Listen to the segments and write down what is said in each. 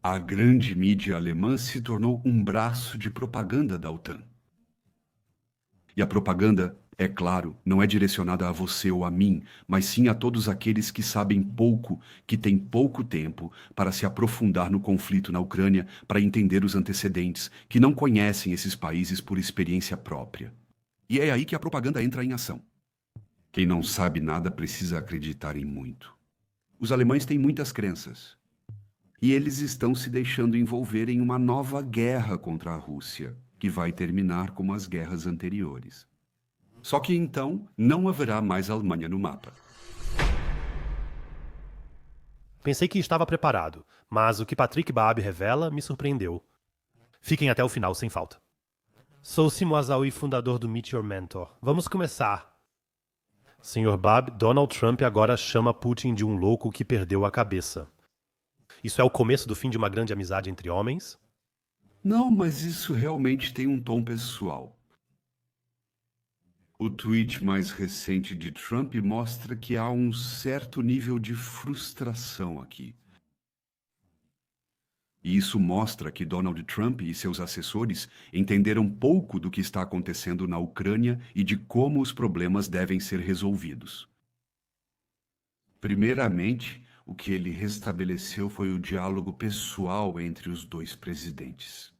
A grande mídia alemã se tornou um braço de propaganda da OTAN. E a propaganda, é claro, não é direcionada a você ou a mim, mas sim a todos aqueles que sabem pouco, que têm pouco tempo para se aprofundar no conflito na Ucrânia, para entender os antecedentes, que não conhecem esses países por experiência própria. E é aí que a propaganda entra em ação. Quem não sabe nada precisa acreditar em muito. Os alemães têm muitas crenças. E eles estão se deixando envolver em uma nova guerra contra a Rússia, que vai terminar como as guerras anteriores. Só que então não haverá mais Alemanha no mapa. Pensei que estava preparado, mas o que Patrick Baab revela me surpreendeu. Fiquem até o final, sem falta. Sou Simo Azaoui, fundador do Meet Your Mentor. Vamos começar. Sr. Baab, Donald Trump agora chama Putin de um louco que perdeu a cabeça. Isso é o começo do fim de uma grande amizade entre homens? Não, mas isso realmente tem um tom pessoal. O tweet mais recente de Trump mostra que há um certo nível de frustração aqui. E isso mostra que Donald Trump e seus assessores entenderam pouco do que está acontecendo na Ucrânia e de como os problemas devem ser resolvidos. Primeiramente, o que ele restabeleceu foi o diálogo pessoal entre os dois presidentes.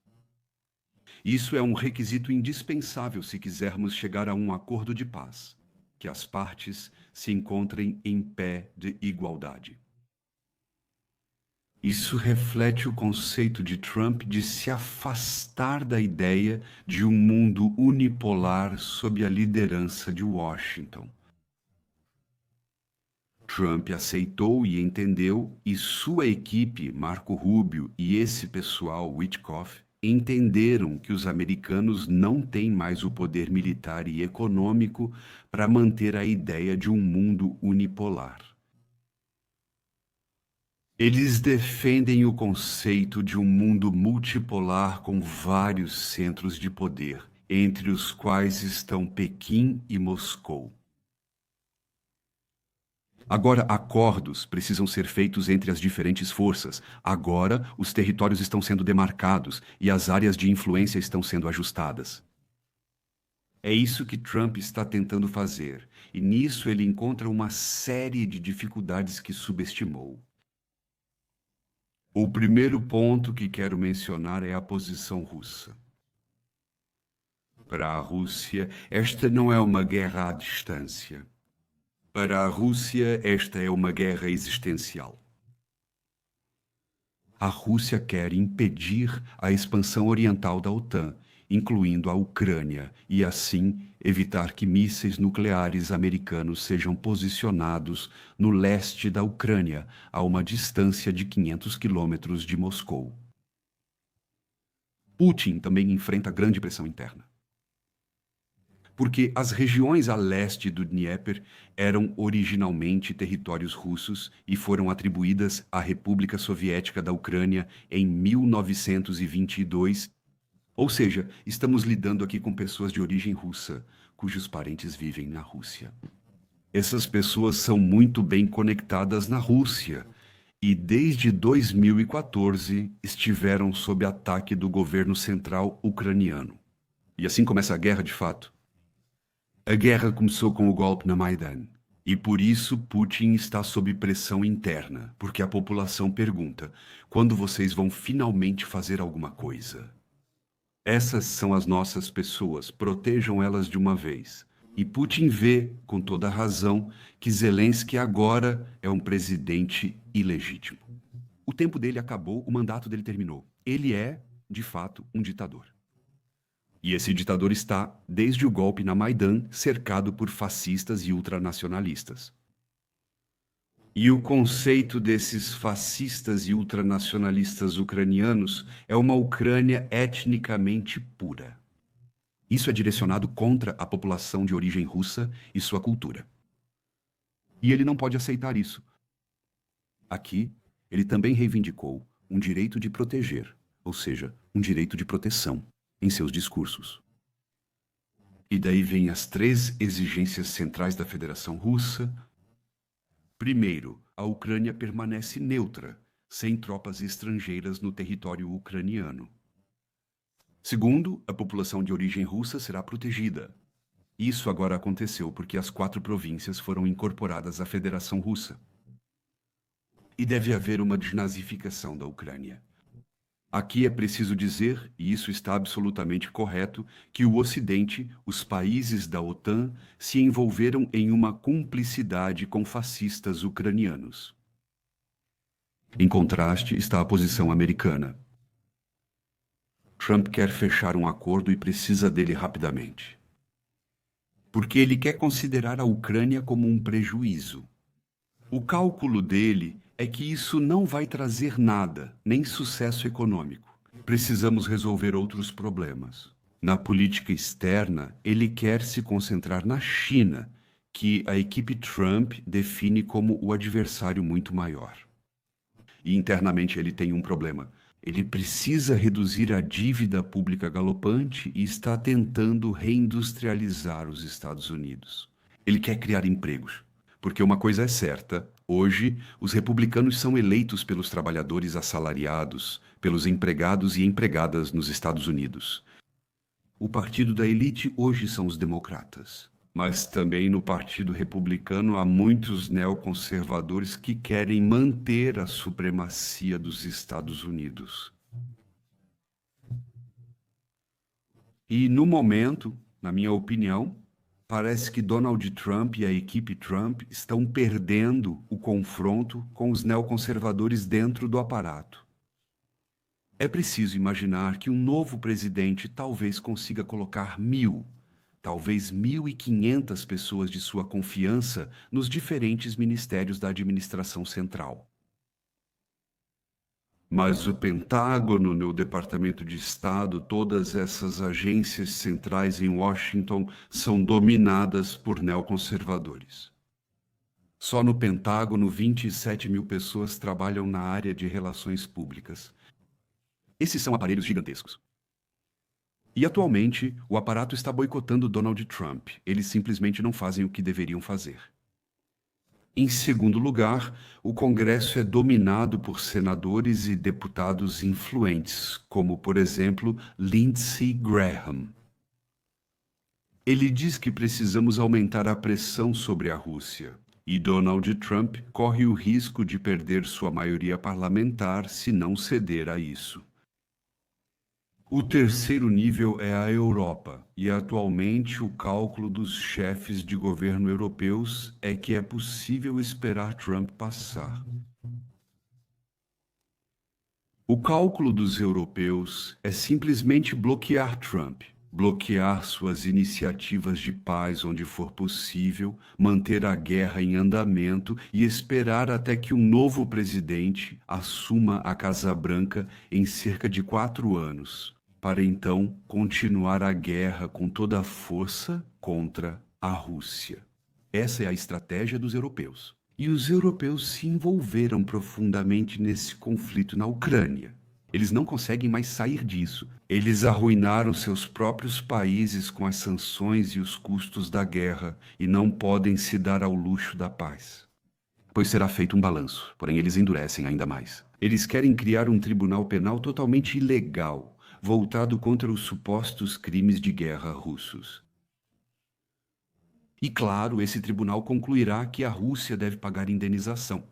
Isso é um requisito indispensável se quisermos chegar a um acordo de paz, que as partes se encontrem em pé de igualdade. Isso reflete o conceito de Trump de se afastar da ideia de um mundo unipolar sob a liderança de Washington. Trump aceitou e entendeu, e sua equipe, Marco Rubio e esse pessoal, Witkoff, entenderam que os americanos não têm mais o poder militar e econômico para manter a ideia de um mundo unipolar. Eles defendem o conceito de um mundo multipolar com vários centros de poder, entre os quais estão Pequim e Moscou. Agora, acordos precisam ser feitos entre as diferentes forças. Agora, os territórios estão sendo demarcados e as áreas de influência estão sendo ajustadas. É isso que Trump está tentando fazer, e nisso ele encontra uma série de dificuldades que subestimou. O primeiro ponto que quero mencionar é a posição russa. Para a Rússia, esta não é uma guerra à distância. Para a Rússia, esta é uma guerra existencial. A Rússia quer impedir a expansão oriental da OTAN, incluindo a Ucrânia, e assim evitar que mísseis nucleares americanos sejam posicionados no leste da Ucrânia, a uma distância de 500 quilômetros de Moscou. Putin também enfrenta grande pressão interna, porque as regiões a leste do Dnieper eram originalmente territórios russos e foram atribuídas à República Soviética da Ucrânia em 1922. Ou seja, estamos lidando aqui com pessoas de origem russa, cujos parentes vivem na Rússia. Essas pessoas são muito bem conectadas na Rússia e desde 2014 estiveram sob ataque do governo central ucraniano. E assim começa a guerra de fato. A guerra começou com o golpe na Maidan. E por isso Putin está sob pressão interna, porque a população pergunta: quando vocês vão finalmente fazer alguma coisa? Essas são as nossas pessoas, protejam elas de uma vez. E Putin vê, com toda razão, que Zelensky agora é um presidente ilegítimo. O tempo dele acabou, o mandato dele terminou. Ele é, de fato, um ditador. E esse ditador está, desde o golpe na Maidan, cercado por fascistas e ultranacionalistas. E o conceito desses fascistas e ultranacionalistas ucranianos é uma Ucrânia etnicamente pura. Isso é direcionado contra a população de origem russa e sua cultura. E ele não pode aceitar isso. Aqui, ele também reivindicou um direito de proteger, ou seja, um direito de proteção, em seus discursos. E daí vêm as três exigências centrais da Federação Russa. Primeiro, a Ucrânia permanece neutra, sem tropas estrangeiras no território ucraniano. Segundo, a população de origem russa será protegida. Isso agora aconteceu porque as 4 províncias foram incorporadas à Federação Russa. E deve haver uma desnazificação da Ucrânia. Aqui é preciso dizer, e isso está absolutamente correto, que o Ocidente, os países da OTAN, se envolveram em uma cumplicidade com fascistas ucranianos. Em contraste está a posição americana. Trump quer fechar um acordo e precisa dele rapidamente. Porque ele quer considerar a Ucrânia como um prejuízo. O cálculo dele é que isso não vai trazer nada, nem sucesso econômico. Precisamos resolver outros problemas. Na política externa, ele quer se concentrar na China, que a equipe Trump define como o adversário muito maior. E internamente ele tem um problema. Ele precisa reduzir a dívida pública galopante e está tentando reindustrializar os Estados Unidos. Ele quer criar empregos. Porque uma coisa é certa, hoje os republicanos são eleitos pelos trabalhadores assalariados, pelos empregados e empregadas nos Estados Unidos. O partido da elite hoje são os democratas. Mas também no Partido Republicano há muitos neoconservadores que querem manter a supremacia dos Estados Unidos. E no momento, na minha opinião, parece que Donald Trump e a equipe Trump estão perdendo o confronto com os neoconservadores dentro do aparato. É preciso imaginar que um novo presidente talvez consiga colocar 1.000, talvez 1.500 pessoas de sua confiança nos diferentes ministérios da administração central. Mas o Pentágono, no Departamento de Estado, todas essas agências centrais em Washington são dominadas por neoconservadores. Só no Pentágono, 27.000 pessoas trabalham na área de relações públicas. Esses são aparelhos gigantescos. E atualmente, o aparato está boicotando Donald Trump. Eles simplesmente não fazem o que deveriam fazer. Em segundo lugar, o Congresso é dominado por senadores e deputados influentes, como, por exemplo, Lindsey Graham. Ele diz que precisamos aumentar a pressão sobre a Rússia. E Donald Trump corre o risco de perder sua maioria parlamentar se não ceder a isso. O terceiro nível é a Europa, e atualmente o cálculo dos chefes de governo europeus é que é possível esperar Trump passar. O cálculo dos europeus é simplesmente bloquear Trump, bloquear suas iniciativas de paz onde for possível, manter a guerra em andamento e esperar até que um novo presidente assuma a Casa Branca em cerca de 4 anos. Para então continuar a guerra com toda a força contra a Rússia. Essa é a estratégia dos europeus. E os europeus se envolveram profundamente nesse conflito na Ucrânia. Eles não conseguem mais sair disso. Eles arruinaram seus próprios países com as sanções e os custos da guerra e não podem se dar ao luxo da paz. Pois será feito um balanço, porém eles endurecem ainda mais. Eles querem criar um tribunal penal totalmente ilegal, voltado contra os supostos crimes de guerra russos. E claro, esse tribunal concluirá que a Rússia deve pagar indenização.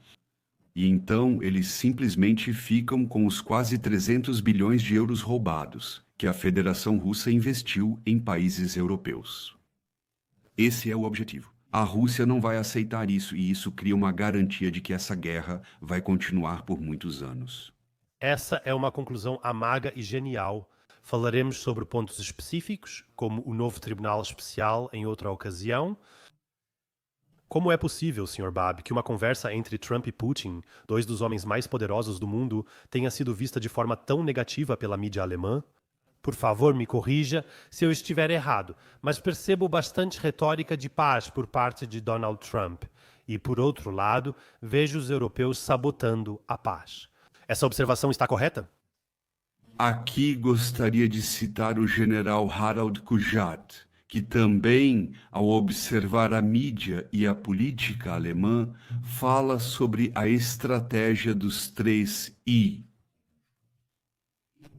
E então eles simplesmente ficam com os quase 300 bilhões de euros roubados, que a Federação Russa investiu em países europeus. Esse é o objetivo. A Rússia não vai aceitar isso, e isso cria uma garantia de que essa guerra vai continuar por muitos anos. Essa é uma conclusão amarga e genial. Falaremos sobre pontos específicos, como o novo Tribunal Especial em outra ocasião. Como é possível, Sr. Babb, que uma conversa entre Trump e Putin, 2 dos homens mais poderosos do mundo, tenha sido vista de forma tão negativa pela mídia alemã? Por favor, me corrija se eu estiver errado, mas percebo bastante retórica de paz por parte de Donald Trump. E, por outro lado, vejo os europeus sabotando a paz. Essa observação está correta? Aqui gostaria de citar o general Harald Kujat, que também, ao observar a mídia e a política alemã, fala sobre a estratégia dos 3 I: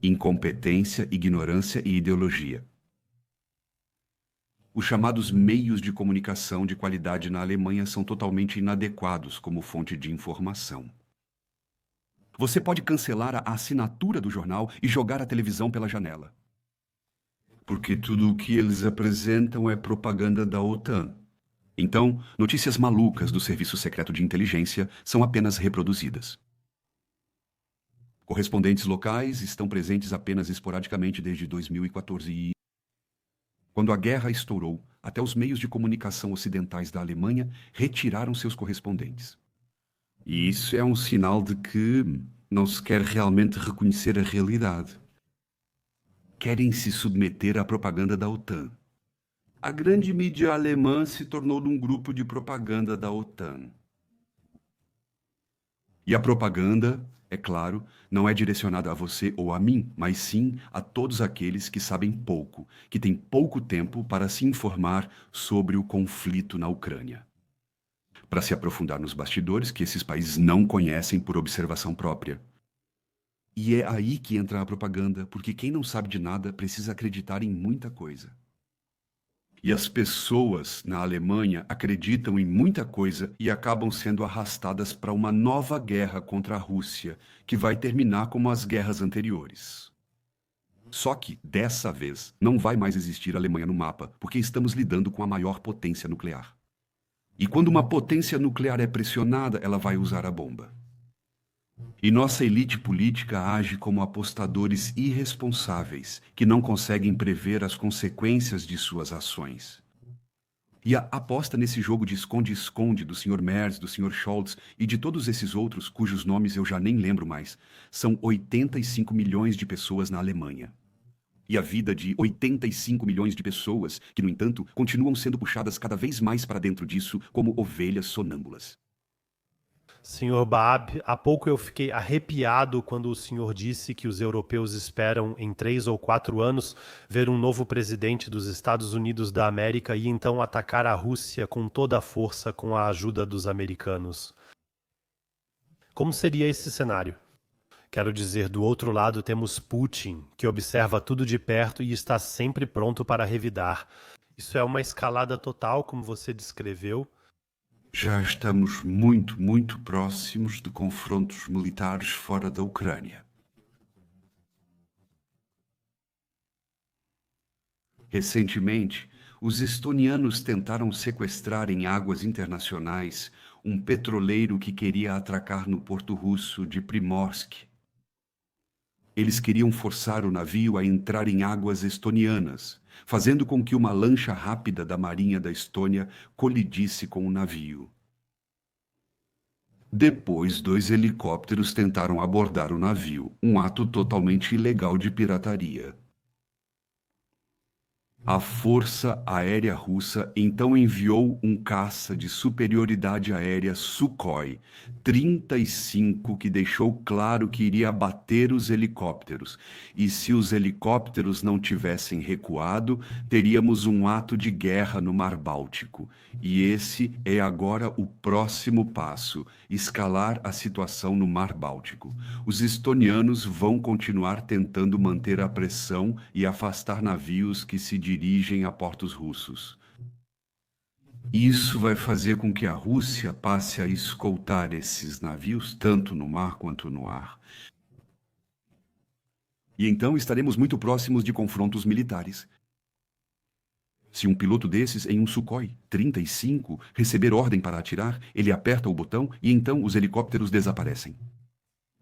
incompetência, ignorância e ideologia. Os chamados meios de comunicação de qualidade na Alemanha são totalmente inadequados como fonte de informação. Você pode cancelar a assinatura do jornal e jogar a televisão pela janela, porque tudo o que eles apresentam é propaganda da OTAN. Então, notícias malucas do Serviço Secreto de Inteligência são apenas reproduzidas. Correspondentes locais estão presentes apenas esporadicamente desde 2014 e, quando a guerra estourou, até os meios de comunicação ocidentais da Alemanha retiraram seus correspondentes. E isso é um sinal de que não se quer realmente reconhecer a realidade. Querem se submeter à propaganda da OTAN. A grande mídia alemã se tornou um grupo de propaganda da OTAN. E a propaganda, é claro, não é direcionada a você ou a mim, mas sim a todos aqueles que sabem pouco, que têm pouco tempo para se informar sobre o conflito na Ucrânia, para se aprofundar nos bastidores que esses países não conhecem por observação própria. E é aí que entra a propaganda, porque quem não sabe de nada precisa acreditar em muita coisa. E as pessoas na Alemanha acreditam em muita coisa e acabam sendo arrastadas para uma nova guerra contra a Rússia, que vai terminar como as guerras anteriores. Só que, dessa vez, não vai mais existir Alemanha no mapa, porque estamos lidando com a maior potência nuclear. E quando uma potência nuclear é pressionada, ela vai usar a bomba. E nossa elite política age como apostadores irresponsáveis, que não conseguem prever as consequências de suas ações. E a aposta nesse jogo de esconde-esconde do Sr. Merz, do Sr. Scholz e de todos esses outros, cujos nomes eu já nem lembro mais, são 85 milhões de pessoas na Alemanha. E a vida de 85 milhões de pessoas, que, no entanto, continuam sendo puxadas cada vez mais para dentro disso como ovelhas sonâmbulas. Senhor Baab, há pouco eu fiquei arrepiado quando o senhor disse que os europeus esperam, em 3 ou 4 anos, ver um novo presidente dos Estados Unidos da América e então atacar a Rússia com toda a força com a ajuda dos americanos. Como seria esse cenário? Quero dizer, do outro lado temos Putin, que observa tudo de perto e está sempre pronto para revidar. Isso é uma escalada total, como você descreveu. Já estamos muito próximos de confrontos militares fora da Ucrânia. Recentemente, os estonianos tentaram sequestrar em águas internacionais um petroleiro que queria atracar no porto russo de Primorsk. Eles queriam forçar o navio a entrar em águas estonianas, fazendo com que uma lancha rápida da Marinha da Estônia colidisse com o navio. Depois, 2 helicópteros tentaram abordar o navio, um ato totalmente ilegal de pirataria. A Força Aérea Russa então enviou um caça de superioridade aérea Sukhoi 35 que deixou claro que iria abater os helicópteros. E se os helicópteros não tivessem recuado, teríamos um ato de guerra no Mar Báltico. E esse é agora o próximo passo: escalar a situação no Mar Báltico. Os estonianos vão continuar tentando manter a pressão e afastar navios que se dirigem a portos russos. Isso vai fazer com que a Rússia passe a escoltar esses navios, tanto no mar quanto no ar. E então estaremos muito próximos de confrontos militares. Se um piloto desses, em um Sukhoi 35, receber ordem para atirar, ele aperta o botão e então os helicópteros desaparecem.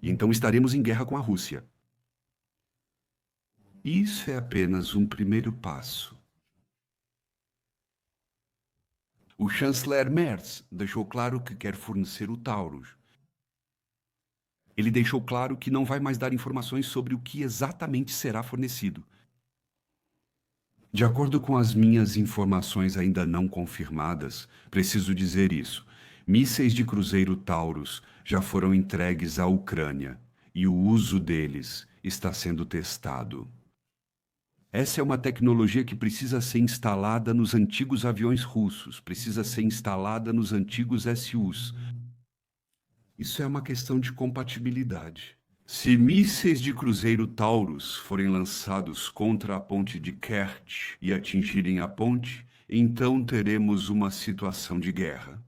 E então estaremos em guerra com a Rússia. Isso é apenas um primeiro passo. O chanceler Merz deixou claro que quer fornecer o Taurus. Ele deixou claro que não vai mais dar informações sobre o que exatamente será fornecido. De acordo com as minhas informações ainda não confirmadas, preciso dizer isso: mísseis de cruzeiro Taurus já foram entregues à Ucrânia e o uso deles está sendo testado. Essa é uma tecnologia que precisa ser instalada nos antigos aviões russos, precisa ser instalada nos antigos SUs. Isso é uma questão de compatibilidade. Se mísseis de cruzeiro Taurus forem lançados contra a ponte de Kerch e atingirem a ponte, então teremos uma situação de guerra.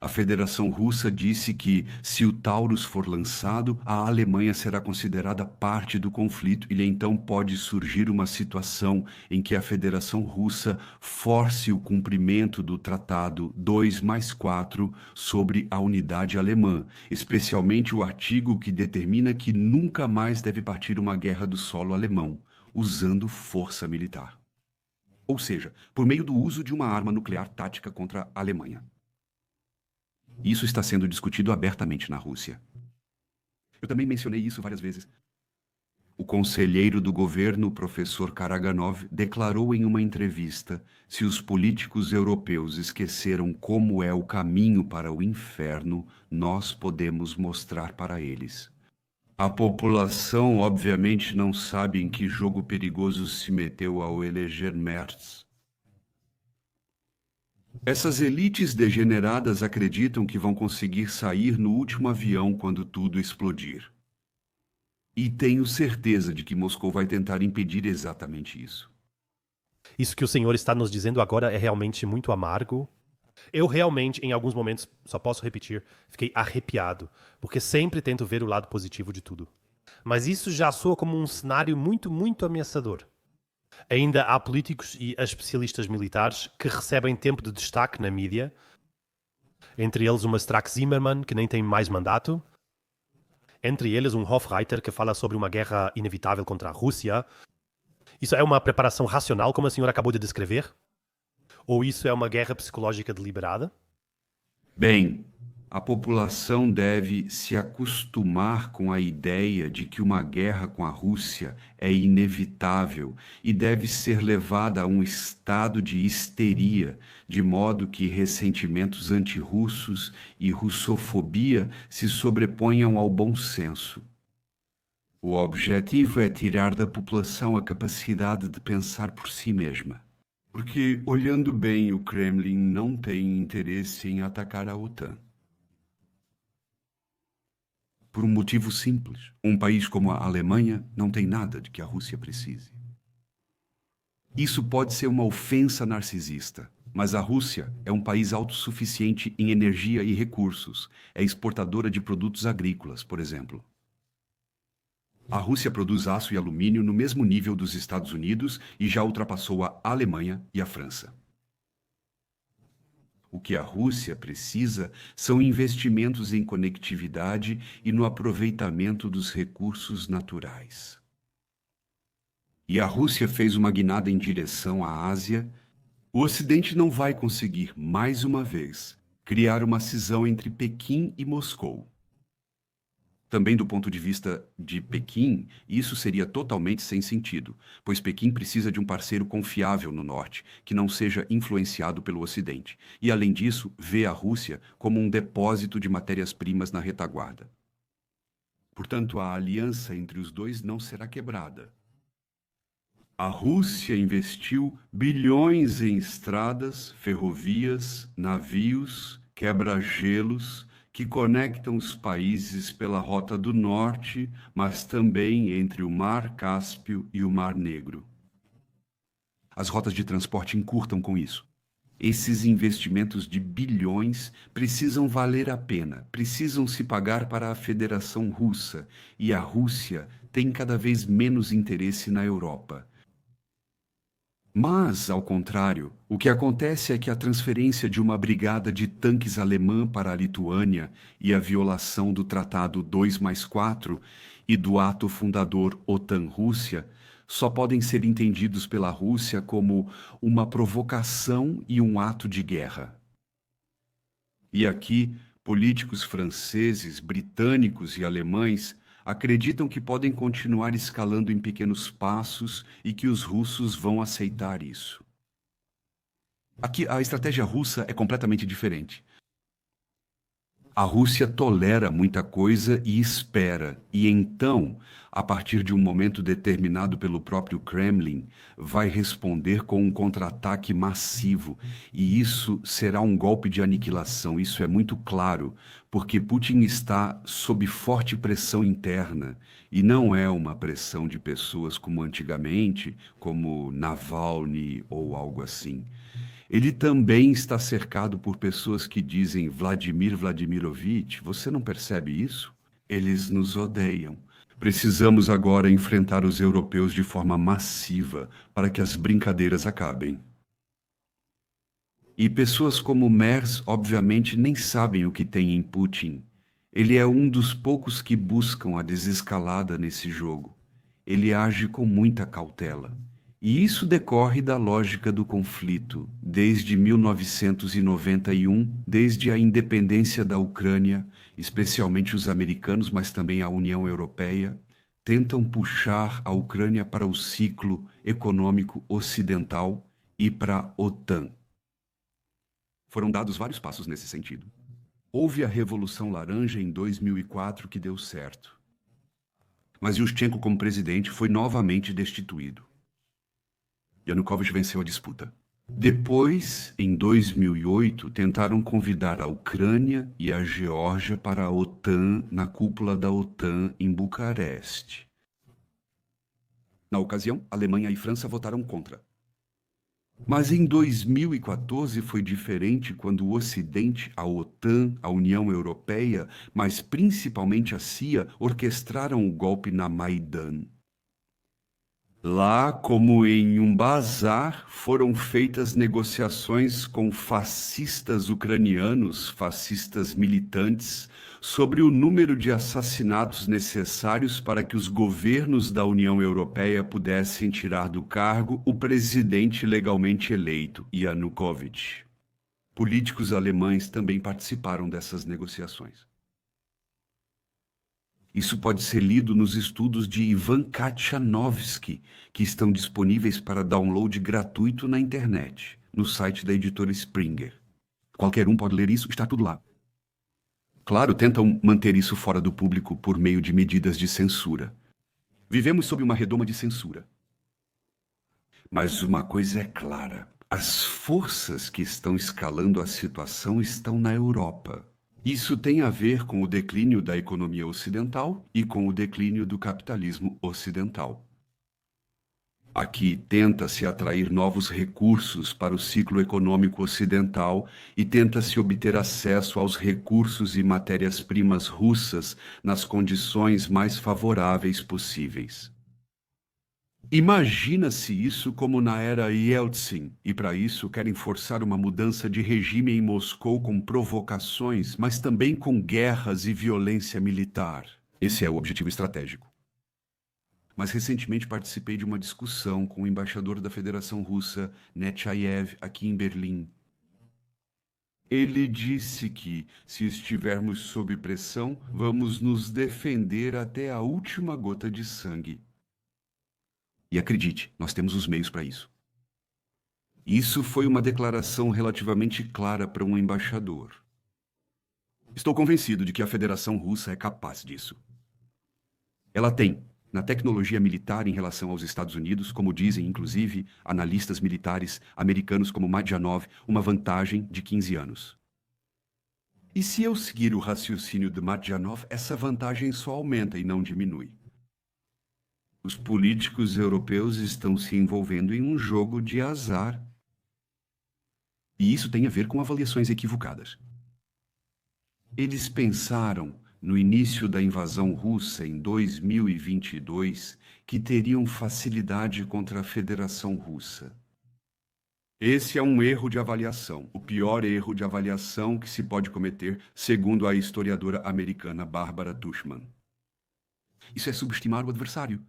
A Federação Russa disse que, se o Taurus for lançado, a Alemanha será considerada parte do conflito e então pode surgir uma situação em que a Federação Russa force o cumprimento do Tratado 2+4 sobre a unidade alemã, especialmente o artigo que determina que nunca mais deve partir uma guerra do solo alemão, usando força militar. Ou seja, por meio do uso de uma arma nuclear tática contra a Alemanha. Isso está sendo discutido abertamente na Rússia. Eu também mencionei isso várias vezes. O conselheiro do governo, professor Karaganov, declarou em uma entrevista: se os políticos europeus esqueceram como é o caminho para o inferno, nós podemos mostrar para eles. A população, obviamente, não sabe em que jogo perigoso se meteu ao eleger Merz. Essas elites degeneradas acreditam que vão conseguir sair no último avião quando tudo explodir. E tenho certeza de que Moscou vai tentar impedir exatamente isso. Isso que o senhor está nos dizendo agora é realmente muito amargo. Eu realmente, em alguns momentos, só posso repetir, fiquei arrepiado, porque sempre tento ver o lado positivo de tudo. Mas isso já soa como um cenário muito, muito ameaçador. Ainda há políticos e especialistas militares que recebem tempo de destaque na mídia, entre eles uma Strack Zimmermann, que nem tem mais mandato, entre eles um Hofreiter, que fala sobre uma guerra inevitável contra a Rússia. Isso é uma preparação racional, como a senhora acabou de descrever? Ou isso é uma guerra psicológica deliberada? Bem, a população deve se acostumar com a ideia de que uma guerra com a Rússia é inevitável e deve ser levada a um estado de histeria, de modo que ressentimentos antirrussos e russofobia se sobreponham ao bom senso. O objetivo é tirar da população a capacidade de pensar por si mesma. Porque, olhando bem, o Kremlin não tem interesse em atacar a OTAN. Por um motivo simples. Um país como a Alemanha não tem nada de que a Rússia precise. Isso pode ser uma ofensa narcisista, mas a Rússia é um país autossuficiente em energia e recursos. É exportadora de produtos agrícolas, por exemplo. A Rússia produz aço e alumínio no mesmo nível dos Estados Unidos e já ultrapassou a Alemanha e a França. O que a Rússia precisa são investimentos em conectividade e no aproveitamento dos recursos naturais. E a Rússia fez uma guinada em direção à Ásia. O Ocidente não vai conseguir, mais uma vez, criar uma cisão entre Pequim e Moscou. Também do ponto de vista de Pequim, isso seria totalmente sem sentido, pois Pequim precisa de um parceiro confiável no norte, que não seja influenciado pelo Ocidente, e além disso, vê a Rússia como um depósito de matérias-primas na retaguarda. Portanto, a aliança entre os dois não será quebrada. A Rússia investiu bilhões em estradas, ferrovias, navios, quebra-gelos, que conectam os países pela Rota do Norte, mas também entre o Mar Cáspio e o Mar Negro. As rotas de transporte encurtam com isso. Esses investimentos de bilhões precisam valer a pena, precisam se pagar para a Federação Russa, e a Rússia tem cada vez menos interesse na Europa. Mas, ao contrário, o que acontece é que a transferência de uma brigada de tanques alemã para a Lituânia e a violação do Tratado 2+4 e do ato fundador OTAN-Rússia só podem ser entendidos pela Rússia como uma provocação e um ato de guerra. E aqui, políticos franceses, britânicos e alemães acreditam que podem continuar escalando em pequenos passos e que os russos vão aceitar isso. Aqui, a estratégia russa é completamente diferente. A Rússia tolera muita coisa e espera, e então, a partir de um momento determinado pelo próprio Kremlin, vai responder com um contra-ataque massivo, e isso será um golpe de aniquilação. Isso é muito claro, porque Putin está sob forte pressão interna, e não é uma pressão de pessoas como antigamente, como Navalny ou algo assim. Ele também está cercado por pessoas que dizem Vladimir Vladimirovich, você não percebe isso? Eles nos odeiam. Precisamos agora enfrentar os europeus de forma massiva para que as brincadeiras acabem. E pessoas como Merz, obviamente, nem sabem o que tem em Putin. Ele é um dos poucos que buscam a desescalada nesse jogo. Ele age com muita cautela. E isso decorre da lógica do conflito. Desde 1991, desde a independência da Ucrânia, especialmente os americanos, mas também a União Europeia, tentam puxar a Ucrânia para o ciclo econômico ocidental e para a OTAN. Foram dados vários passos nesse sentido. Houve a Revolução Laranja em 2004 que deu certo. Mas Yushchenko, como presidente, foi novamente destituído. Yanukovych venceu a disputa. Depois, em 2008, tentaram convidar a Ucrânia e a Geórgia para a OTAN na cúpula da OTAN em Bucareste. Na ocasião, Alemanha e França votaram contra. Mas em 2014 foi diferente quando o Ocidente, a OTAN, a União Europeia, mas principalmente a CIA, orquestraram o golpe na Maidan. Lá, como em um bazar, foram feitas negociações com fascistas ucranianos, fascistas militantes, sobre o número de assassinatos necessários para que os governos da União Europeia pudessem tirar do cargo o presidente legalmente eleito, Yanukovych. Políticos alemães também participaram dessas negociações. Isso pode ser lido nos estudos de Ivan Katchanovsky, que estão disponíveis para download gratuito na internet, no site da editora Springer. Qualquer um pode ler isso, está tudo lá. Claro, tentam manter isso fora do público por meio de medidas de censura. Vivemos sob uma redoma de censura. Mas uma coisa é clara: as forças que estão escalando a situação estão na Europa. Isso tem a ver com o declínio da economia ocidental e com o declínio do capitalismo ocidental. Aqui tenta-se atrair novos recursos para o ciclo econômico ocidental e tenta-se obter acesso aos recursos e matérias-primas russas nas condições mais favoráveis possíveis. Imagina-se isso como na era Yeltsin, e para isso querem forçar uma mudança de regime em Moscou com provocações, mas também com guerras e violência militar. Esse é o objetivo estratégico. Mas recentemente participei de uma discussão com o embaixador da Federação Russa, Nechayev, aqui em Berlim. Ele disse que, se estivermos sob pressão, vamos nos defender até a última gota de sangue. E acredite, nós temos os meios para isso. Isso foi uma declaração relativamente clara para um embaixador. Estou convencido de que a Federação Russa é capaz disso. Ela tem, na tecnologia militar em relação aos Estados Unidos, como dizem, inclusive, analistas militares americanos como Madjanov, uma vantagem de 15 anos. E se eu seguir o raciocínio de Madjanov, essa vantagem só aumenta e não diminui. Os políticos europeus estão se envolvendo em um jogo de azar. E isso tem a ver com avaliações equivocadas. Eles pensaram, no início da invasão russa em 2022, que teriam facilidade contra a Federação Russa. Esse é um erro de avaliação, o pior erro de avaliação que se pode cometer, segundo a historiadora americana Barbara Tuchman. Isso é subestimar o adversário.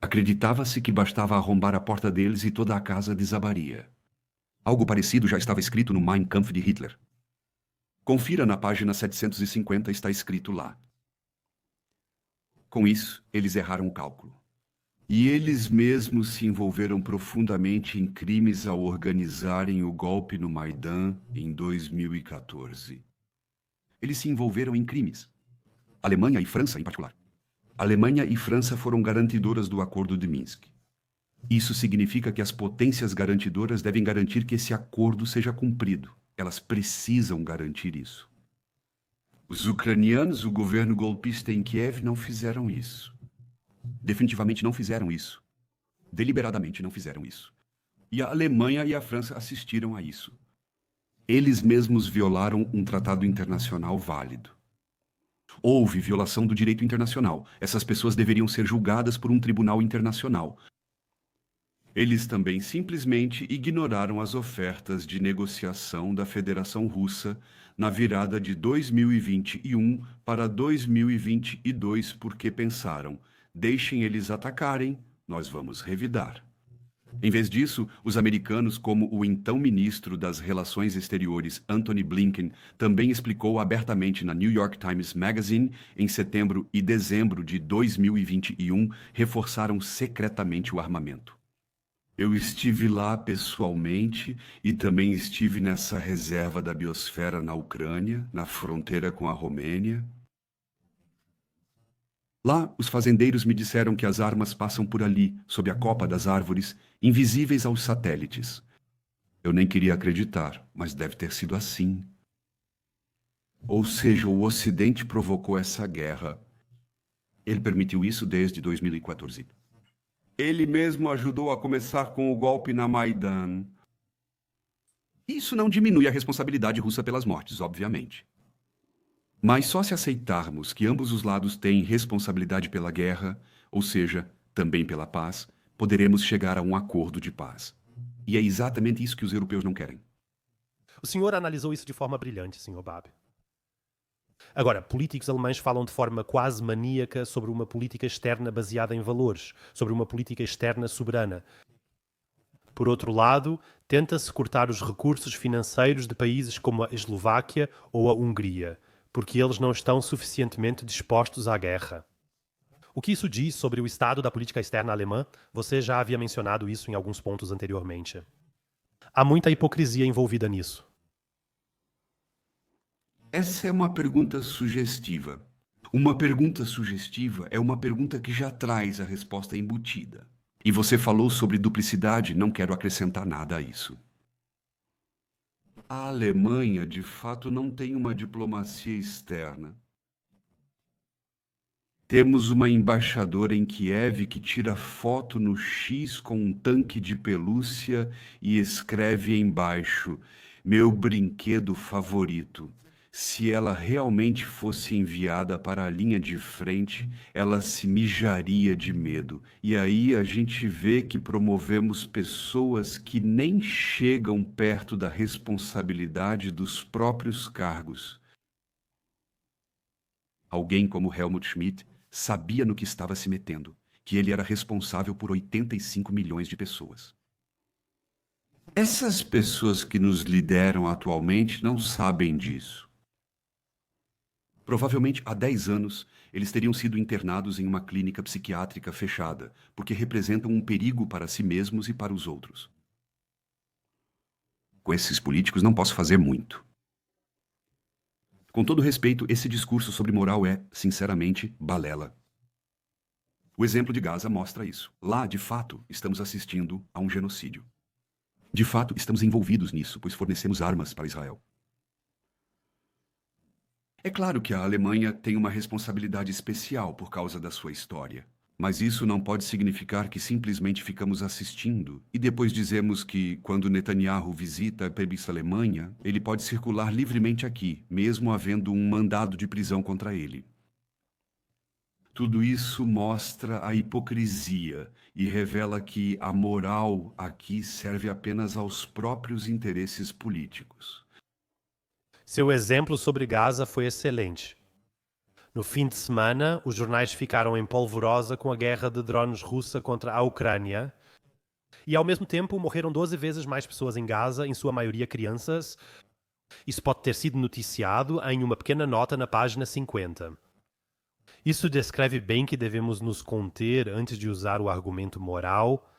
Acreditava-se que bastava arrombar a porta deles e toda a casa desabaria. Algo parecido já estava escrito no Mein Kampf de Hitler. Confira na página 750, está escrito lá. Com isso, eles erraram o cálculo. E eles mesmos se envolveram profundamente em crimes ao organizarem o golpe no Maidan em 2014. Eles se envolveram em crimes. Alemanha e França, em particular. Alemanha e França foram garantidoras do Acordo de Minsk. Isso significa que as potências garantidoras devem garantir que esse acordo seja cumprido. Elas precisam garantir isso. Os ucranianos, o governo golpista em Kiev, não fizeram isso. Definitivamente não fizeram isso. Deliberadamente não fizeram isso. E a Alemanha e a França assistiram a isso. Eles mesmos violaram um tratado internacional válido. Houve violação do direito internacional. Essas pessoas deveriam ser julgadas por um tribunal internacional. Eles também simplesmente ignoraram as ofertas de negociação da Federação Russa na virada de 2021 para 2022 porque pensaram, deixem eles atacarem, nós vamos revidar. Em vez disso, os americanos, como o então ministro das Relações Exteriores, Antony Blinken, também explicou abertamente na New York Times Magazine, em setembro e dezembro de 2021, reforçaram secretamente o armamento. Eu estive lá pessoalmente e também estive nessa reserva da biosfera na Ucrânia, na fronteira com a Romênia. Lá, os fazendeiros me disseram que as armas passam por ali, sob a copa das árvores, invisíveis aos satélites. Eu nem queria acreditar, mas deve ter sido assim. Ou seja, o Ocidente provocou essa guerra. Ele permitiu isso desde 2014. Ele mesmo ajudou a começar com o golpe na Maidan. Isso não diminui a responsabilidade russa pelas mortes, obviamente. Mas só se aceitarmos que ambos os lados têm responsabilidade pela guerra, ou seja, também pela paz, poderemos chegar a um acordo de paz. E é exatamente isso que os europeus não querem. O senhor analisou isso de forma brilhante, Sr. Babi. Agora, políticos alemães falam de forma quase maníaca sobre uma política externa baseada em valores, sobre uma política externa soberana. Por outro lado, tenta-se cortar os recursos financeiros de países como a Eslováquia ou a Hungria, porque eles não estão suficientemente dispostos à guerra. O que isso diz sobre o estado da política externa alemã? Você já havia mencionado isso em alguns pontos anteriormente. Há muita hipocrisia envolvida nisso. Essa é uma pergunta sugestiva. Uma pergunta sugestiva é uma pergunta que já traz a resposta embutida. E você falou sobre duplicidade, não quero acrescentar nada a isso. A Alemanha, de fato, não tem uma diplomacia externa. Temos uma embaixadora em Kiev que tira foto no X com um tanque de pelúcia e escreve embaixo: meu brinquedo favorito. Se ela realmente fosse enviada para a linha de frente, ela se mijaria de medo. E aí a gente vê que promovemos pessoas que nem chegam perto da responsabilidade dos próprios cargos. Alguém como Helmut Schmidt sabia no que estava se metendo, que ele era responsável por 85 milhões de pessoas. Essas pessoas que nos lideram atualmente não sabem disso. Provavelmente há 10 anos, eles teriam sido internados em uma clínica psiquiátrica fechada, porque representam um perigo para si mesmos e para os outros. Com esses políticos não posso fazer muito. Com todo respeito, esse discurso sobre moral é, sinceramente, balela. O exemplo de Gaza mostra isso. Lá, de fato, estamos assistindo a um genocídio. De fato, estamos envolvidos nisso, pois fornecemos armas para Israel. É claro que a Alemanha tem uma responsabilidade especial por causa da sua história. Mas isso não pode significar que simplesmente ficamos assistindo e depois dizemos que, quando Netanyahu visita a premissa Alemanha, ele pode circular livremente aqui, mesmo havendo um mandado de prisão contra ele. Tudo isso mostra a hipocrisia e revela que a moral aqui serve apenas aos próprios interesses políticos. Seu exemplo sobre Gaza foi excelente. No fim de semana, os jornais ficaram em polvorosa com a guerra de drones russa contra a Ucrânia e, ao mesmo tempo, morreram 12 vezes mais pessoas em Gaza, em sua maioria crianças. Isso pode ter sido noticiado em uma pequena nota na página 50. Isso descreve bem que devemos nos conter antes de usar o argumento moral.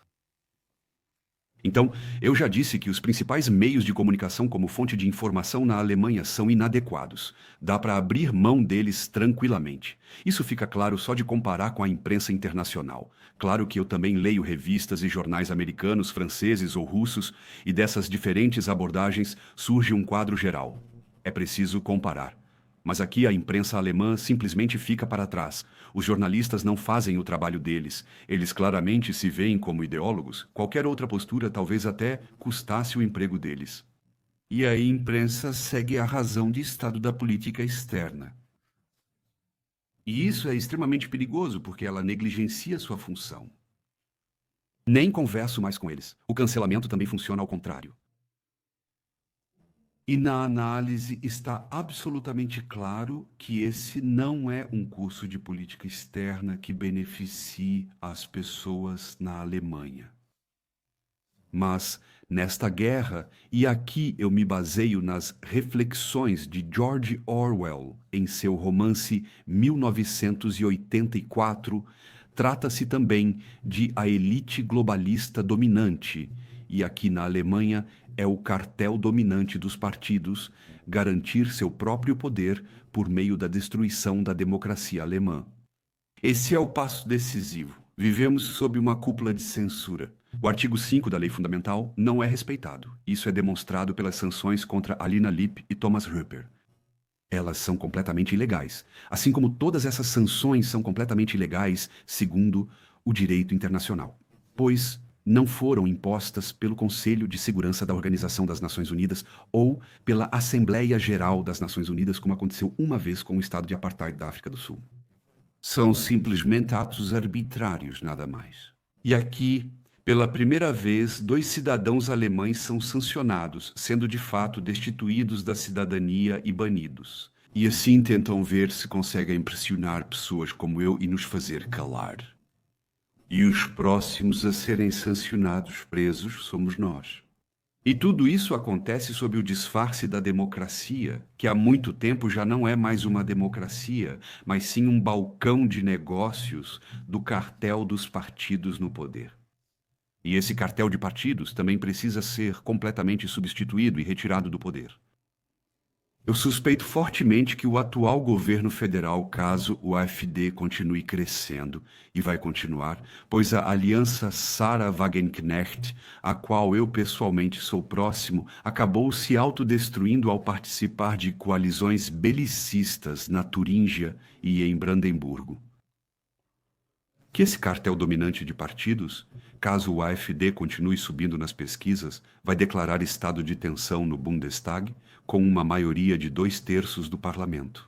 Então, eu já disse que os principais meios de comunicação como fonte de informação na Alemanha são inadequados. Dá para abrir mão deles tranquilamente. Isso fica claro só de comparar com a imprensa internacional. Claro que eu também leio revistas e jornais americanos, franceses ou russos, e dessas diferentes abordagens surge um quadro geral. É preciso comparar. Mas aqui a imprensa alemã simplesmente fica para trás. Os jornalistas não fazem o trabalho deles. Eles claramente se veem como ideólogos. Qualquer outra postura talvez até custasse o emprego deles. E a imprensa segue a razão de estado da política externa. E isso é extremamente perigoso porque ela negligencia sua função. Nem converso mais com eles. O cancelamento também funciona ao contrário. E na análise está absolutamente claro que esse não é um curso de política externa que beneficie as pessoas na Alemanha. Mas, nesta guerra, e aqui eu me baseio nas reflexões de George Orwell em seu romance 1984, trata-se também de a elite globalista dominante, e aqui na Alemanha é o cartel dominante dos partidos garantir seu próprio poder por meio da destruição da democracia alemã. Esse é o passo decisivo. Vivemos sob uma cúpula de censura. O artigo 5 da Lei Fundamental não é respeitado. Isso é demonstrado pelas sanções contra Alina Lipp e Thomas Rüpper. Elas são completamente ilegais, assim como todas essas sanções são completamente ilegais segundo o direito internacional, pois não foram impostas pelo Conselho de Segurança da Organização das Nações Unidas ou pela Assembleia Geral das Nações Unidas, como aconteceu uma vez com o estado de apartheid da África do Sul. São simplesmente atos arbitrários, nada mais. E aqui, pela primeira vez, 2 cidadãos alemães são sancionados, sendo de fato destituídos da cidadania e banidos. E assim tentam ver se conseguem impressionar pessoas como eu e nos fazer calar. E os próximos a serem sancionados, presos, somos nós. E tudo isso acontece sob o disfarce da democracia, que há muito tempo já não é mais uma democracia, mas sim um balcão de negócios do cartel dos partidos no poder. E esse cartel de partidos também precisa ser completamente substituído e retirado do poder. Eu suspeito fortemente que o atual governo federal, caso o AfD continue crescendo, e vai continuar, pois a aliança Sarah Wagenknecht, a qual eu pessoalmente sou próximo, acabou se autodestruindo ao participar de coalizões belicistas na Turíngia e em Brandemburgo. Que esse cartel dominante de partidos, caso o AfD continue subindo nas pesquisas, vai declarar estado de tensão no Bundestag, com uma maioria de 2/3 do parlamento.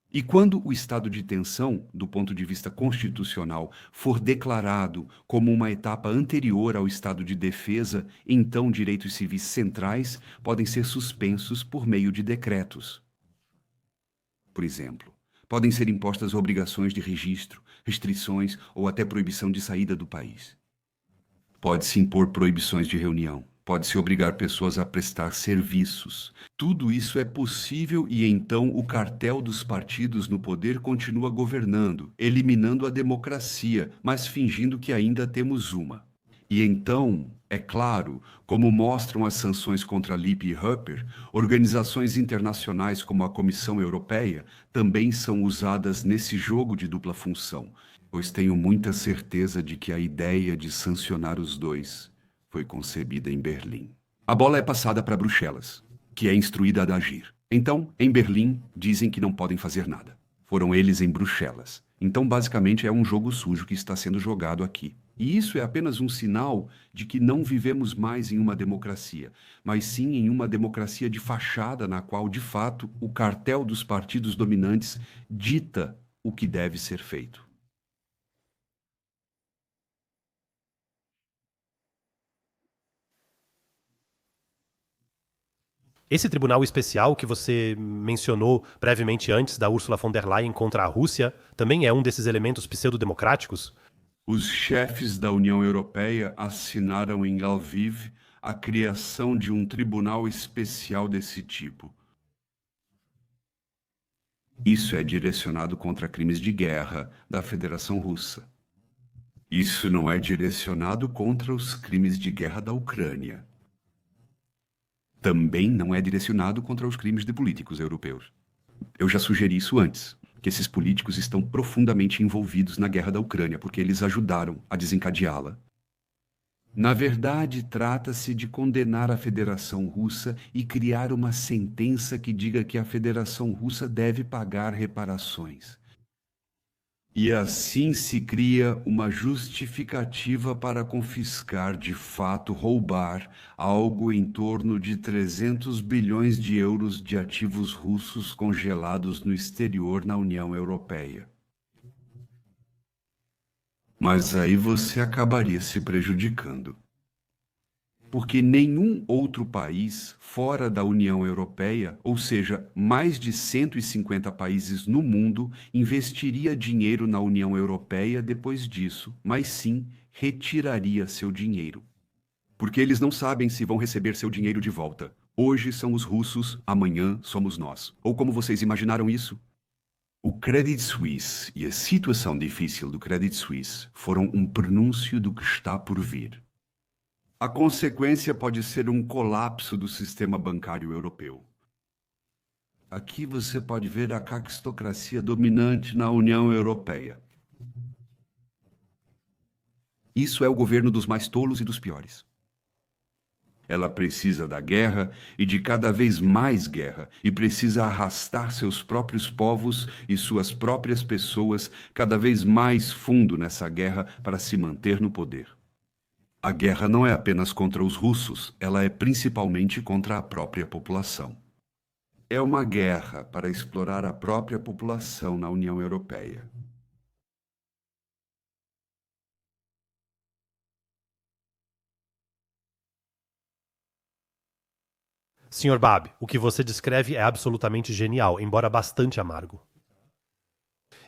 E quando o estado de tensão, do ponto de vista constitucional, for declarado como uma etapa anterior ao estado de defesa, então direitos civis centrais podem ser suspensos por meio de decretos. Por exemplo, podem ser impostas obrigações de registro, restrições ou até proibição de saída do país. Pode-se impor proibições de reunião. Pode-se obrigar pessoas a prestar serviços. Tudo isso é possível e então o cartel dos partidos no poder continua governando, eliminando a democracia, mas fingindo que ainda temos uma. E então, é claro, como mostram as sanções contra Lippe e Rüpper, organizações internacionais como a Comissão Europeia também são usadas nesse jogo de dupla função, pois tenho muita certeza de que a ideia de sancionar os dois foi concebida em Berlim. A bola é passada para Bruxelas, que é instruída a agir. Então, em Berlim, dizem que não podem fazer nada. Foram eles em Bruxelas. Então, basicamente, é um jogo sujo que está sendo jogado aqui. E isso é apenas um sinal de que não vivemos mais em uma democracia, mas sim em uma democracia de fachada na qual, de fato, o cartel dos partidos dominantes dita o que deve ser feito. Esse tribunal especial que você mencionou brevemente antes da Ursula von der Leyen contra a Rússia também é um desses elementos pseudodemocráticos? Os chefes da União Europeia assinaram em Lviv a criação de um tribunal especial desse tipo. Isso é direcionado contra crimes de guerra da Federação Russa. Isso não é direcionado contra os crimes de guerra da Ucrânia. Também não é direcionado contra os crimes de políticos europeus. Eu já sugeri isso antes, que esses políticos estão profundamente envolvidos na guerra da Ucrânia, porque eles ajudaram a desencadeá-la. Na verdade, trata-se de condenar a Federação Russa e criar uma sentença que diga que a Federação Russa deve pagar reparações. E assim se cria uma justificativa para confiscar, de fato, roubar algo em torno de 300 bilhões de euros de ativos russos congelados no exterior na União Europeia. Mas aí você acabaria se prejudicando. Porque nenhum outro país fora da União Europeia, ou seja, mais de 150 países no mundo, investiria dinheiro na União Europeia depois disso, mas sim retiraria seu dinheiro. Porque eles não sabem se vão receber seu dinheiro de volta. Hoje são os russos, amanhã somos nós. Ou como vocês imaginaram isso? O Credit Suisse e a situação difícil do Credit Suisse foram um prenúncio do que está por vir. A consequência pode ser um colapso do sistema bancário europeu. Aqui você pode ver a caquistocracia dominante na União Europeia. Isso é o governo dos mais tolos e dos piores. Ela precisa da guerra e de cada vez mais guerra, e precisa arrastar seus próprios povos e suas próprias pessoas cada vez mais fundo nessa guerra para se manter no poder. A guerra não é apenas contra os russos, ela é principalmente contra a própria população. É uma guerra para explorar a própria população na União Europeia. Sr. Bab, o que você descreve é absolutamente genial, embora bastante amargo.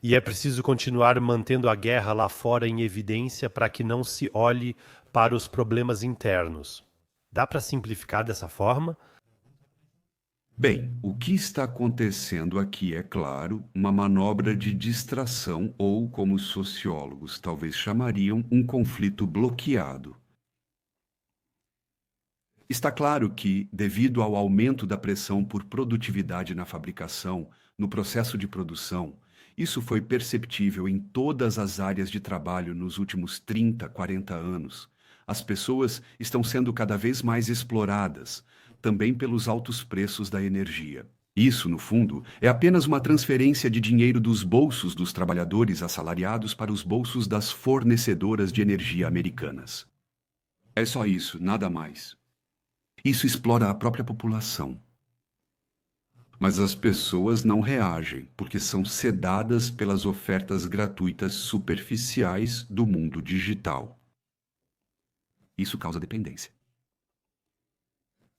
E é preciso continuar mantendo a guerra lá fora em evidência para que não se olhe para os problemas internos. Dá para simplificar dessa forma? Bem, o que está acontecendo aqui é, claro, uma manobra de distração ou, como os sociólogos talvez chamariam, um conflito bloqueado. Está claro que, devido ao aumento da pressão por produtividade na fabricação, no processo de produção, isso foi perceptível em todas as áreas de trabalho nos últimos 30, 40 anos. As pessoas estão sendo cada vez mais exploradas, também pelos altos preços da energia. Isso, no fundo, é apenas uma transferência de dinheiro dos bolsos dos trabalhadores assalariados para os bolsos das fornecedoras de energia americanas. É só isso, nada mais. Isso explora a própria população. Mas as pessoas não reagem, porque são sedadas pelas ofertas gratuitas superficiais do mundo digital. Isso causa dependência.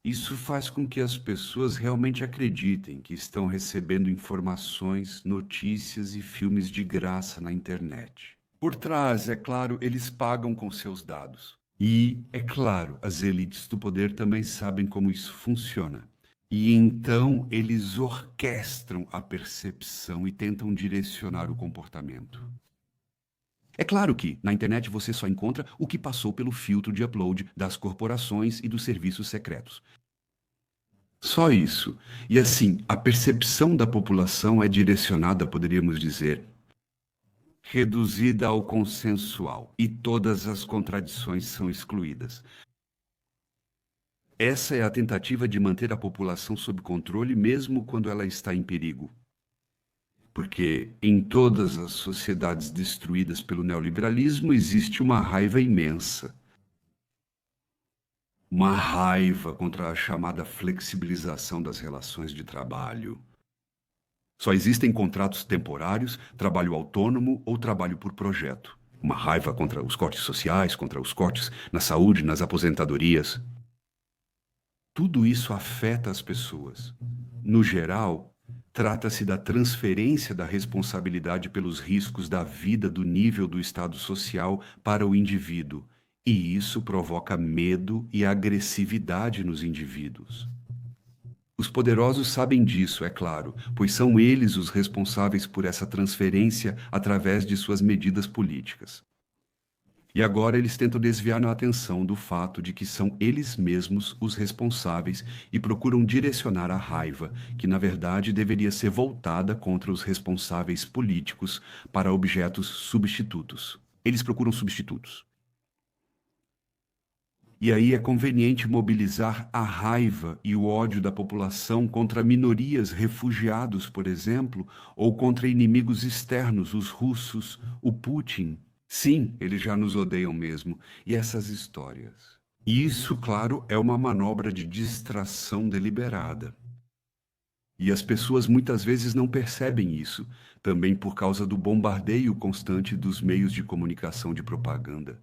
Isso faz com que as pessoas realmente acreditem que estão recebendo informações, notícias e filmes de graça na internet. Por trás, é claro, eles pagam com seus dados. E, é claro, as elites do poder também sabem como isso funciona. E então eles orquestram a percepção e tentam direcionar o comportamento. É claro que, na internet, você só encontra o que passou pelo filtro de upload das corporações e dos serviços secretos. Só isso. E assim, a percepção da população é direcionada, poderíamos dizer, reduzida ao consensual, e todas as contradições são excluídas. Essa é a tentativa de manter a população sob controle mesmo quando ela está em perigo. Porque em todas as sociedades destruídas pelo neoliberalismo existe uma raiva imensa. Uma raiva contra a chamada flexibilização das relações de trabalho. Só existem contratos temporários, trabalho autônomo ou trabalho por projeto. Uma raiva contra os cortes sociais, contra os cortes na saúde, nas aposentadorias. Tudo isso afeta as pessoas. No geral, trata-se da transferência da responsabilidade pelos riscos da vida do nível do estado social para o indivíduo, e isso provoca medo e agressividade nos indivíduos. Os poderosos sabem disso, é claro, pois são eles os responsáveis por essa transferência através de suas medidas políticas. E agora eles tentam desviar a atenção do fato de que são eles mesmos os responsáveis e procuram direcionar a raiva, que na verdade deveria ser voltada contra os responsáveis políticos, para objetos substitutos. Eles procuram substitutos. E aí é conveniente mobilizar a raiva e o ódio da população contra minorias, refugiados, por exemplo, ou contra inimigos externos, os russos, o Putin. Sim, eles já nos odeiam mesmo. E essas histórias? E isso, claro, é uma manobra de distração deliberada. E as pessoas muitas vezes não percebem isso, também por causa do bombardeio constante dos meios de comunicação de propaganda.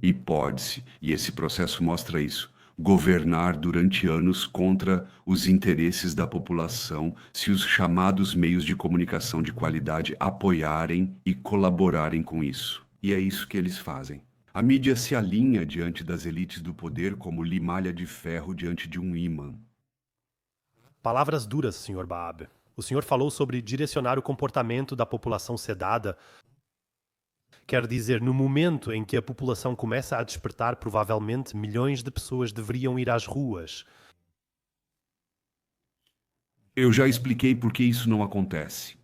E pode-se, e esse processo mostra isso, governar durante anos contra os interesses da população se os chamados meios de comunicação de qualidade apoiarem e colaborarem com isso. E é isso que eles fazem. A mídia se alinha diante das elites do poder como limalha de ferro diante de um ímã. Palavras duras, Sr. Baab. O senhor falou sobre direcionar o comportamento da população sedada. Quer dizer, no momento em que a população começa a despertar, provavelmente milhões de pessoas deveriam ir às ruas. Eu já expliquei por que isso não acontece.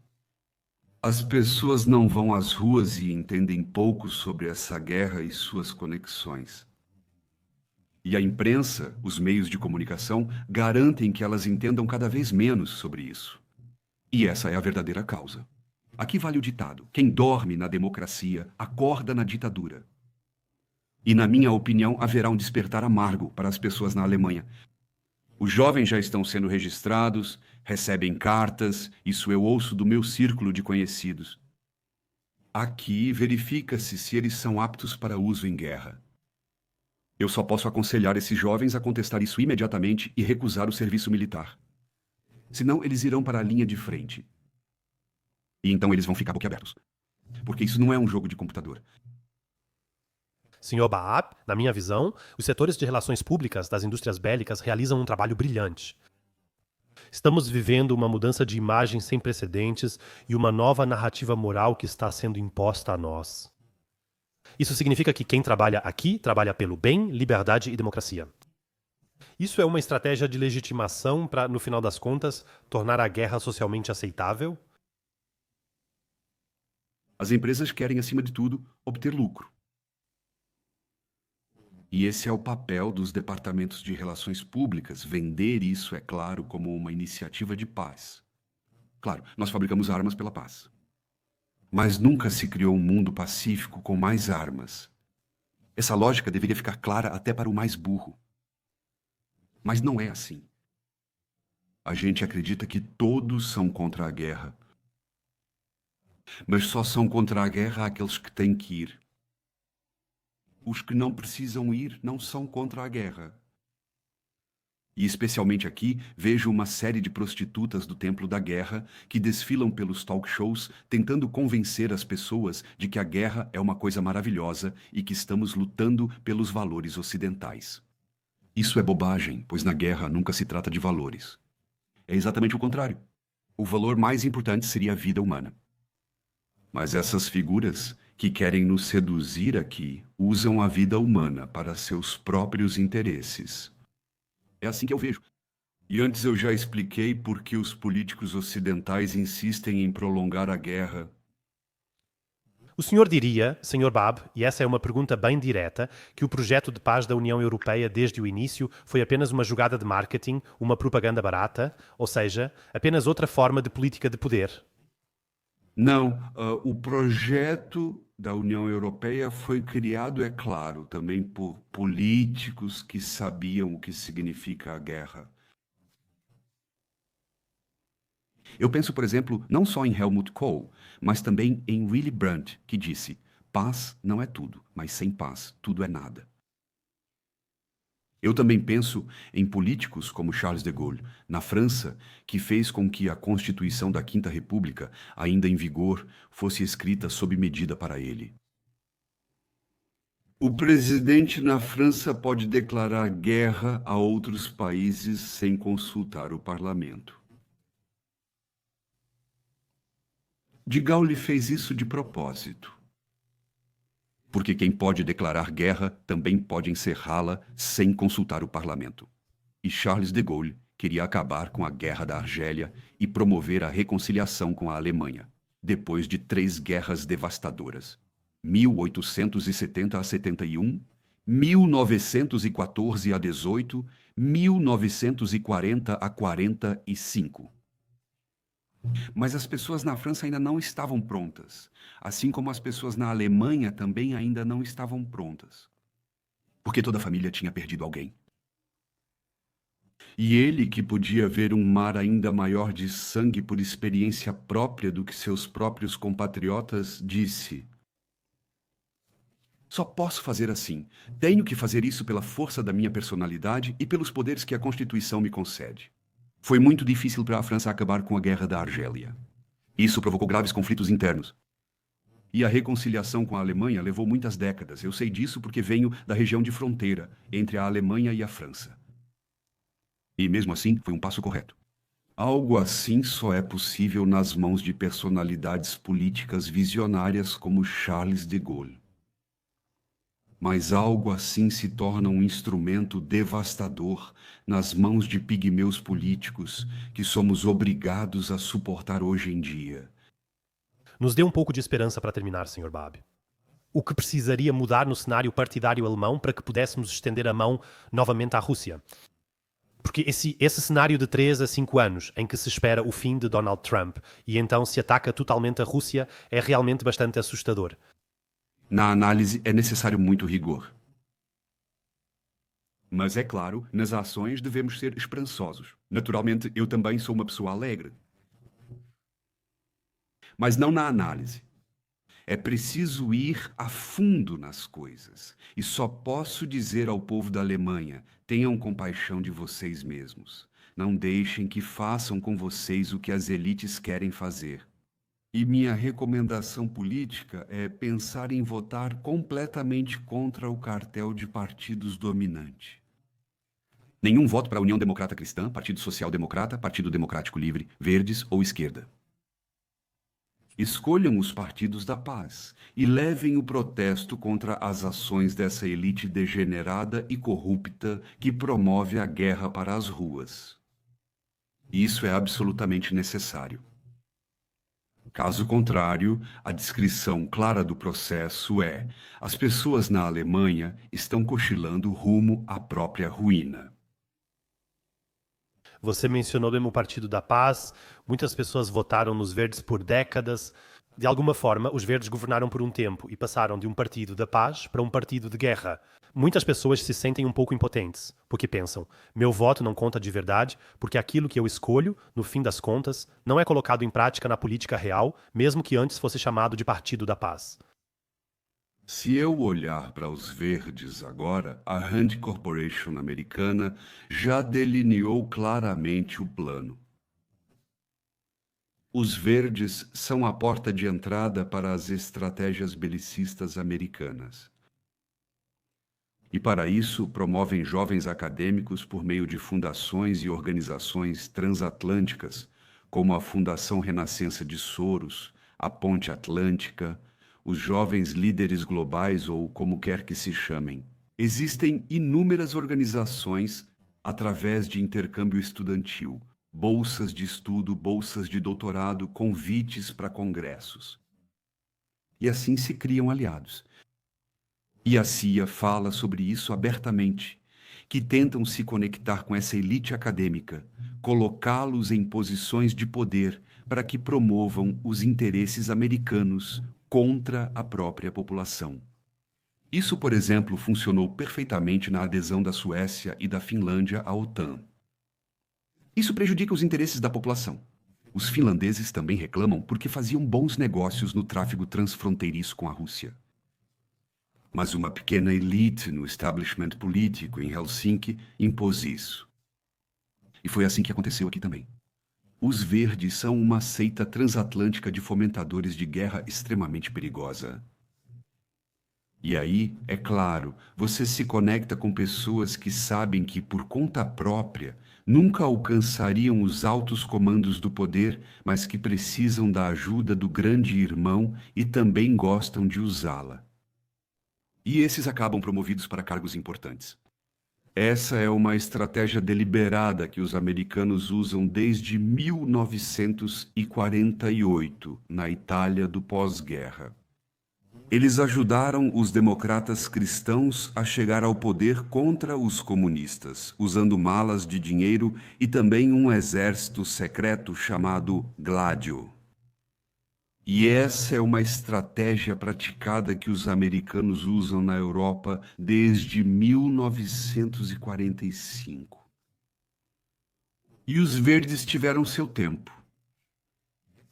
As pessoas não vão às ruas e entendem pouco sobre essa guerra e suas conexões. E a imprensa, os meios de comunicação, garantem que elas entendam cada vez menos sobre isso. E essa é a verdadeira causa. Aqui vale o ditado: quem dorme na democracia, acorda na ditadura. E, na minha opinião, haverá um despertar amargo para as pessoas na Alemanha. Os jovens já estão sendo registrados, recebem cartas, isso eu ouço do meu círculo de conhecidos. Aqui verifica-se se eles são aptos para uso em guerra. Eu só posso aconselhar esses jovens a contestar isso imediatamente e recusar o serviço militar. Senão, eles irão para a linha de frente. E então eles vão ficar boquiabertos. Porque isso não é um jogo de computador. Sr. Baab, na minha visão, os setores de relações públicas das indústrias bélicas realizam um trabalho brilhante. Estamos vivendo uma mudança de imagem sem precedentes e uma nova narrativa moral que está sendo imposta a nós. Isso significa que quem trabalha aqui trabalha pelo bem, liberdade e democracia. Isso é uma estratégia de legitimação para, no final das contas, tornar a guerra socialmente aceitável? As empresas querem, acima de tudo, obter lucro. E esse é o papel dos departamentos de relações públicas, vender isso, é claro, como uma iniciativa de paz. Claro, nós fabricamos armas pela paz. Mas nunca se criou um mundo pacífico com mais armas. Essa lógica deveria ficar clara até para o mais burro. Mas não é assim. A gente acredita que todos são contra a guerra. Mas só são contra a guerra aqueles que têm que ir. Os que não precisam ir não são contra a guerra. E especialmente aqui, vejo uma série de prostitutas do Templo da Guerra que desfilam pelos talk shows tentando convencer as pessoas de que a guerra é uma coisa maravilhosa e que estamos lutando pelos valores ocidentais. Isso é bobagem, pois na guerra nunca se trata de valores. É exatamente o contrário. O valor mais importante seria a vida humana. Mas essas figuras que querem nos seduzir aqui usam a vida humana para seus próprios interesses. É assim que eu vejo. E antes eu já expliquei por que os políticos ocidentais insistem em prolongar a guerra. O senhor diria, Sr. Baab, e essa é uma pergunta bem direta, que o projeto de paz da União Europeia desde o início foi apenas uma jogada de marketing, uma propaganda barata, ou seja, apenas outra forma de política de poder? Não, o projeto da União Europeia foi criado, é claro, também por políticos que sabiam o que significa a guerra. Eu penso, por exemplo, não só em Helmut Kohl, mas também em Willy Brandt, que disse: paz não é tudo, mas sem paz tudo é nada. Eu também penso em políticos como Charles de Gaulle, na França, que fez com que a Constituição da Quinta República, ainda em vigor, fosse escrita sob medida para ele. O presidente na França pode declarar guerra a outros países sem consultar o parlamento. De Gaulle fez isso de propósito. porque quem pode declarar guerra também pode encerrá-la sem consultar o parlamento. E Charles de Gaulle queria acabar com a Guerra da Argélia e promover a reconciliação com a Alemanha, depois de 3 guerras devastadoras: 1870 a 71, 1914 a 18, 1940 a 45. Mas as pessoas na França ainda não estavam prontas, assim como as pessoas na Alemanha também ainda não estavam prontas, porque toda a família tinha perdido alguém. E ele, que podia ver um mar ainda maior de sangue por experiência própria do que seus próprios compatriotas, disse: só posso fazer assim. Tenho que fazer isso pela força da minha personalidade e pelos poderes que a Constituição me concede. Foi muito difícil para a França acabar com a Guerra da Argélia. Isso provocou graves conflitos internos. E a reconciliação com a Alemanha levou muitas décadas. Eu sei disso porque venho da região de fronteira entre a Alemanha e a França. E mesmo assim, foi um passo correto. Algo assim só é possível nas mãos de personalidades políticas visionárias como Charles de Gaulle. Mas algo assim se torna um instrumento devastador nas mãos de pigmeus políticos que somos obrigados a suportar hoje em dia. Nos dê um pouco de esperança para terminar, Sr. Babi. O que precisaria mudar no cenário partidário alemão para que pudéssemos estender a mão novamente à Rússia? Porque esse cenário de 3 a 5 anos, em que se espera o fim de Donald Trump e então se ataca totalmente a Rússia, é realmente bastante assustador. Na análise é necessário muito rigor. Mas é claro, nas ações devemos ser esperançosos. Naturalmente, eu também sou uma pessoa alegre. Mas não na análise. É preciso ir a fundo nas coisas. E só posso dizer ao povo da Alemanha: tenham compaixão de vocês mesmos. Não deixem que façam com vocês o que as elites querem fazer. E minha recomendação política é pensar em votar completamente contra o cartel de partidos dominante. Nenhum voto para a União Democrata Cristã, Partido Social Democrata, Partido Democrático Livre, Verdes ou Esquerda. Escolham os partidos da paz e levem o protesto contra as ações dessa elite degenerada e corrupta que promove a guerra para as ruas. Isso é absolutamente necessário. Caso contrário, a descrição clara do processo é: as pessoas na Alemanha estão cochilando rumo à própria ruína. Você mencionou mesmo o Partido da Paz, muitas pessoas votaram nos Verdes por décadas. De alguma forma, os Verdes governaram por um tempo e passaram de um partido da paz para um partido de guerra. Muitas pessoas se sentem um pouco impotentes, porque pensam: meu voto não conta de verdade, porque aquilo que eu escolho, no fim das contas, não é colocado em prática na política real, mesmo que antes fosse chamado de Partido da Paz. Se eu olhar para os verdes agora, a Rand Corporation americana já delineou claramente o plano. Os verdes são a porta de entrada para as estratégias belicistas americanas. E para isso promovem jovens acadêmicos por meio de fundações e organizações transatlânticas, como a Fundação Renascença de Soros, a Ponte Atlântica, os Jovens Líderes Globais ou como quer que se chamem. Existem inúmeras organizações através de intercâmbio estudantil, bolsas de estudo, bolsas de doutorado, convites para congressos. E assim se criam aliados. E a CIA fala sobre isso abertamente, que tentam se conectar com essa elite acadêmica, colocá-los em posições de poder para que promovam os interesses americanos contra a própria população. Isso, por exemplo, funcionou perfeitamente na adesão da Suécia e da Finlândia à OTAN. Isso prejudica os interesses da população. Os finlandeses também reclamam porque faziam bons negócios no tráfego transfronteiriço com a Rússia. Mas uma pequena elite no establishment político em Helsinki impôs isso. E foi assim que aconteceu aqui também. Os verdes são uma seita transatlântica de fomentadores de guerra extremamente perigosa. E aí, é claro, você se conecta com pessoas que sabem que, por conta própria, nunca alcançariam os altos comandos do poder, mas que precisam da ajuda do grande irmão e também gostam de usá-la. E esses acabam promovidos para cargos importantes. Essa é uma estratégia deliberada que os americanos usam desde 1948, na Itália do pós-guerra. Eles ajudaram os democratas cristãos a chegar ao poder contra os comunistas, usando malas de dinheiro e também um exército secreto chamado Gladio. E essa é uma estratégia praticada que os americanos usam na Europa desde 1945. E os verdes tiveram seu tempo.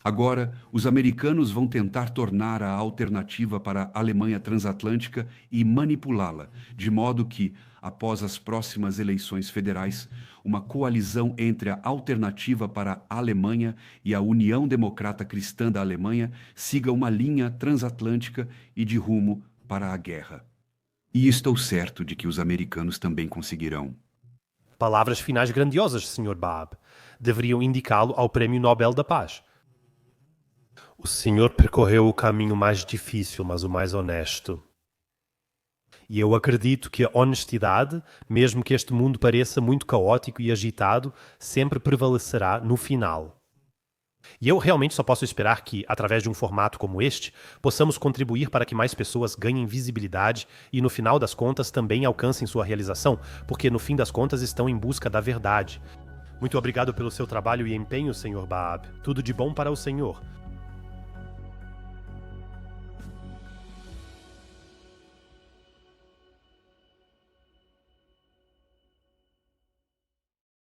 Agora, os americanos vão tentar tornar a alternativa para a Alemanha transatlântica e manipulá-la, de modo que, após as próximas eleições federais, uma coalizão entre a Alternativa para a Alemanha e a União Democrata Cristã da Alemanha siga uma linha transatlântica e de rumo para a guerra. E estou certo de que os americanos também conseguirão. Palavras finais grandiosas, Sr. Baab. Deveriam indicá-lo ao Prêmio Nobel da Paz. O senhor percorreu o caminho mais difícil, mas o mais honesto. E eu acredito que a honestidade, mesmo que este mundo pareça muito caótico e agitado, sempre prevalecerá no final. E eu realmente só posso esperar que, através de um formato como este, possamos contribuir para que mais pessoas ganhem visibilidade e, no final das contas, também alcancem sua realização, porque, no fim das contas, estão em busca da verdade. Muito obrigado pelo seu trabalho e empenho, Sr. Baab. Tudo de bom para o senhor.